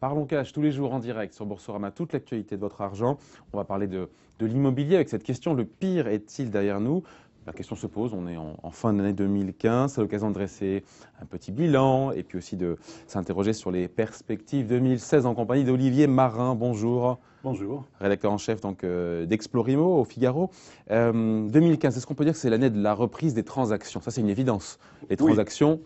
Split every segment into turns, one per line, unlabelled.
Parlons cash tous les jours en direct sur Boursorama, toute l'actualité de votre argent. On va parler de l'immobilier avec cette question, le pire est-il derrière nous? La question se pose, on est en fin d'année 2015, c'est l'occasion de dresser un petit bilan et puis aussi de s'interroger sur les perspectives 2016 en compagnie d'Olivier Marin. Bonjour.
Bonjour.
Rédacteur en chef d'Explorimo au Figaro. 2015, est-ce qu'on peut dire que c'est l'année de la reprise des transactions? Ça, c'est une évidence. Les transactions...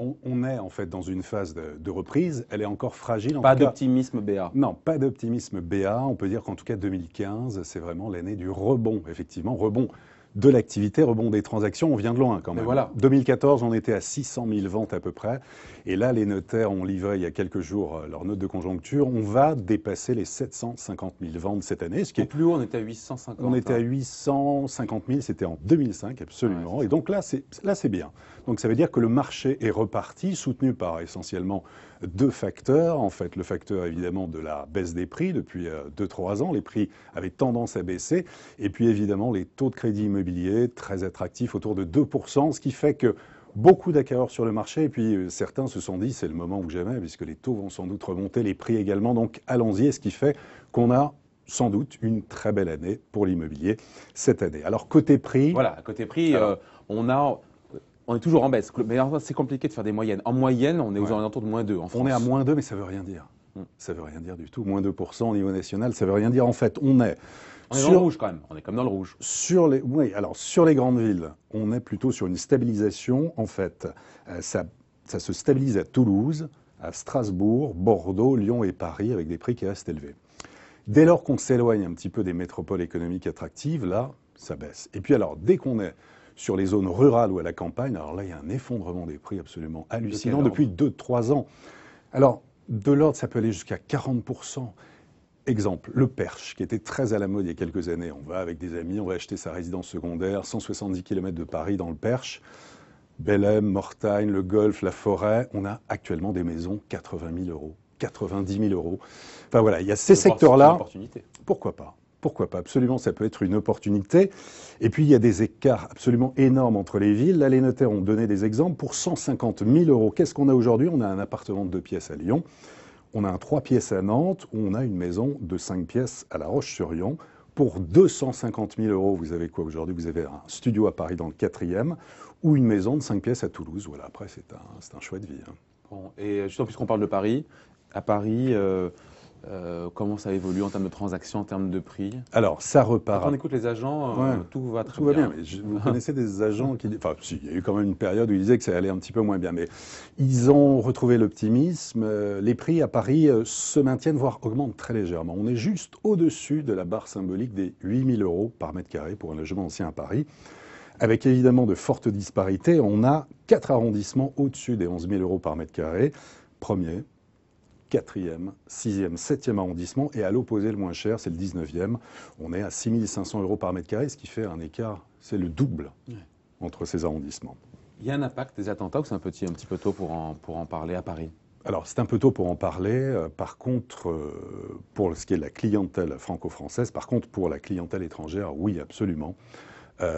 On est en fait dans une phase de reprise. Elle est encore fragile.
Pas d'optimisme BA.
Non, pas d'optimisme BA. On peut dire qu'en tout cas 2015, c'est vraiment l'année du rebond, effectivement. Rebond de l'activité, rebond des transactions. On vient de loin quand même.
Voilà.
2014, on était à 600 000 ventes à peu près. Et là, les notaires ont livré il y a quelques jours leur note de conjoncture. On va dépasser les 750 000 ventes cette année. Ce qui est
plus haut, on était à 850 000.
On était à 850 000, c'était en 2005, absolument. Ouais, et donc là, c'est bien. Donc ça veut dire que le marché est reparti, soutenu par essentiellement deux facteurs. En fait, le facteur évidemment de la baisse des prix depuis 2-3 ans. Les prix avaient tendance à baisser. Et puis évidemment, les taux de crédit immobilier très attractifs, autour de 2%, ce qui fait que beaucoup d'acquéreurs sur le marché, et puis certains se sont dit c'est le moment ou jamais, puisque les taux vont sans doute remonter, les prix également, donc allons-y, et ce qui fait qu'on a sans doute une très belle année pour l'immobilier cette année. Alors côté prix...
Voilà, côté prix, on est toujours en baisse, mais c'est compliqué de faire des moyennes. En moyenne, on est aux alentours de -2 en France.
On est à -2, mais ça ne veut rien dire. Ça ne veut rien dire du tout. -2% au niveau national, ça ne veut rien dire. En fait, on est
dans le rouge quand même, on est comme dans le rouge.
Sur les grandes villes, on est plutôt sur une stabilisation. En fait, ça se stabilise à Toulouse, à Strasbourg, Bordeaux, Lyon et Paris, avec des prix qui restent élevés. Dès lors qu'on s'éloigne un petit peu des métropoles économiques attractives, là, ça baisse. Et puis alors, dès qu'on est sur les zones rurales ou à la campagne, alors là, il y a un effondrement des prix absolument hallucinant depuis 2-3 ans. Alors, de l'ordre, ça peut aller jusqu'à 40%. Exemple, le Perche, qui était très à la mode il y a quelques années. On va avec des amis, on va acheter sa résidence secondaire, 170 km de Paris dans le Perche. Bellem, Mortagne, le Golfe, la Forêt. On a actuellement des maisons 80 000 euros, 90 000 euros. Enfin voilà, il y a ces secteurs-là. Pourquoi pas? Pourquoi pas? Absolument, ça peut être une opportunité. Et puis, il y a des écarts absolument énormes entre les villes. Là, les notaires ont donné des exemples. Pour 150 000 euros, qu'est-ce qu'on a aujourd'hui? On a un appartement de 2 pièces à Lyon. On a un 3 pièces à Nantes. Ou on a une maison de 5 pièces à La Roche-sur-Yon. Pour 250 000 euros, vous avez quoi aujourd'hui? Vous avez un studio à Paris dans le 4e ou une maison de 5 pièces à Toulouse. Voilà, après, c'est un choix de vie.
Bon, et justement, puisqu'on parle de Paris, à Paris... comment ça évolue en termes de transactions, en termes de prix?
Alors, ça repart.
Quand on écoute les agents, tout va très bien.
Tout va bien, mais vous connaissez des agents qui... Enfin, si, il y a eu quand même une période où ils disaient que ça allait un petit peu moins bien, mais ils ont retrouvé l'optimisme. Les prix à Paris se maintiennent, voire augmentent très légèrement. On est juste au-dessus de la barre symbolique des 8 000 euros par mètre carré pour un logement ancien à Paris. Avec évidemment de fortes disparités, on a 4 arrondissements au-dessus des 11 000 euros par mètre carré. Premier, 4e, 6e, 7e arrondissement, et à l'opposé, le moins cher, c'est le 19e. On est à 6 500 euros par mètre carré, ce qui fait un écart, c'est le double entre ces arrondissements.
Il y a un impact des attentats ou c'est un petit peu tôt pour en parler à Paris?
Alors, c'est un peu tôt pour en parler. Par contre, pour ce qui est de la clientèle franco-française, par contre, pour la clientèle étrangère, oui, absolument.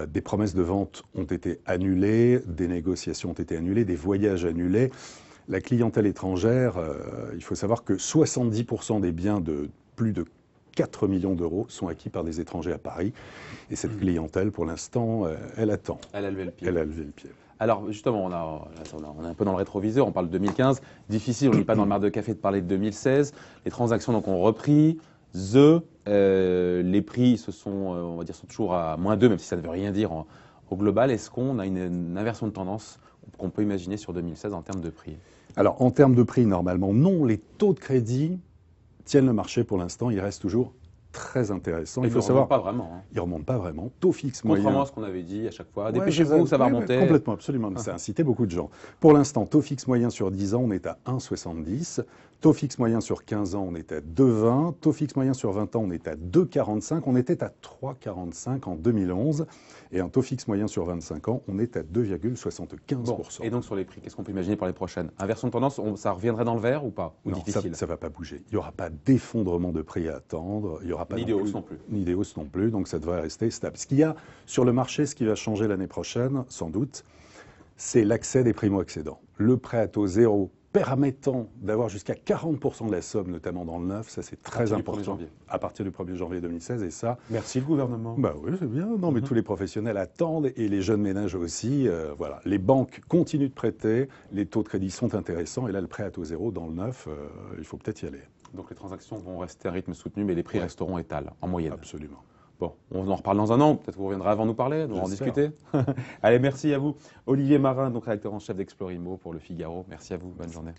Des promesses de vente ont été annulées, des négociations ont été annulées, des voyages annulés. La clientèle étrangère, il faut savoir que 70% des biens de plus de 4 millions d'euros sont acquis par des étrangers à Paris. Et cette clientèle, pour l'instant, elle attend.
Elle a levé le pied.
Elle a levé le pied.
Alors justement, on est un peu dans le rétroviseur, on parle de 2015. Difficile, on n'est pas dans le mar de café de parler de 2016. Les transactions donc, ont repris. Les prix on va dire, sont toujours à -2, même si ça ne veut rien dire au global. Est-ce qu'on a une inversion de tendance qu'on peut imaginer sur 2016 en termes de prix?
Alors, en termes de prix, normalement, non. Les taux de crédit tiennent le marché pour l'instant. Ils restent toujours très intéressants.
Il faut savoir. Pas vraiment. Hein.
Ils ne remontent pas vraiment. Taux fixe moyen.
Contrairement à ce qu'on avait dit à chaque fois. Dépêchez-vous, ça va remonter.
Complètement, absolument. Ça a incité beaucoup de gens. Pour l'instant, taux fixe moyen sur 10 ans, on est à 1,70. Taux fixe moyen sur 15 ans, on est à 2,20. Taux fixe moyen sur 20 ans, on est à 2,45. On était à 3,45 en 2011. Et un taux fixe moyen sur 25 ans, on est à 2,75%.
Bon, et donc sur les prix, qu'est-ce qu'on peut imaginer pour les prochaines? Inversion de tendance, ça reviendrait dans le vert ou pas? Ou
non,
difficile?
ça ne va pas bouger. Il n'y aura pas d'effondrement de prix à attendre. Il y aura pas
ni de hausse non plus.
Ni des hausses non plus. Donc ça devrait rester stable. Ce qu'il y a sur le marché, ce qui va changer l'année prochaine, sans doute, c'est l'accès des primo-accédants. Le prêt à taux zéro permettant d'avoir jusqu'à 40% de la somme, notamment dans le neuf, ça c'est très important.
À
partir du 1er janvier 2016, et ça...
Merci le gouvernement.
Bah oui, c'est bien. Non, mais tous les professionnels attendent, et les jeunes ménages aussi. Voilà. Les banques continuent de prêter, les taux de crédit sont intéressants, et là, le prêt à taux zéro dans le neuf, il faut peut-être y aller.
Donc les transactions vont rester à rythme soutenu, mais les prix resteront étals, en moyenne.
Absolument.
Bon, on en reparle dans un an, peut-être que vous reviendrez avant nous parler, nous en discuter. Allez, merci à vous. Olivier Marin, donc rédacteur en chef d'Explorimo pour Le Figaro. Merci à vous, bonne journée.